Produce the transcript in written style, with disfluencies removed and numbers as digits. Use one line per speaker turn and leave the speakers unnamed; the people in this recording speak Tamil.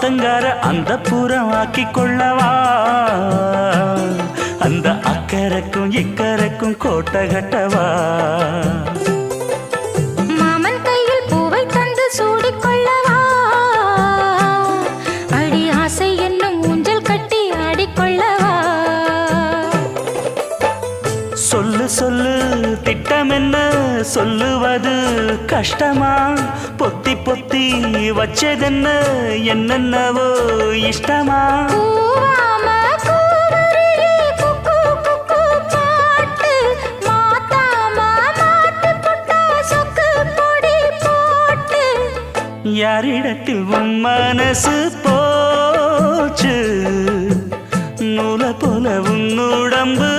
ஆத்தங்கார அந்த புறம் ஆக்கி கொள்ளவா அந்த அக்கறைக்கும் இக்கரைக்கும் கோட்டை கட்டவா
மாமன் கையில் பூவை தந்து சூடிக்கொள்ளவா அடி ஆசை என்னும் ஊஞ்சல் கட்டி ஆடிக்கொள்ளவா
சொல்லு சொல்லு திட்டம் என்ன சொல்லுவது கஷ்டமா பொத்தி பொத்தி வச்சதென்ன என்னென்னவோ இஷ்டமா யாரிடத்தில் உன் மனசு போச்சு நூலை போல உன் உடம்பு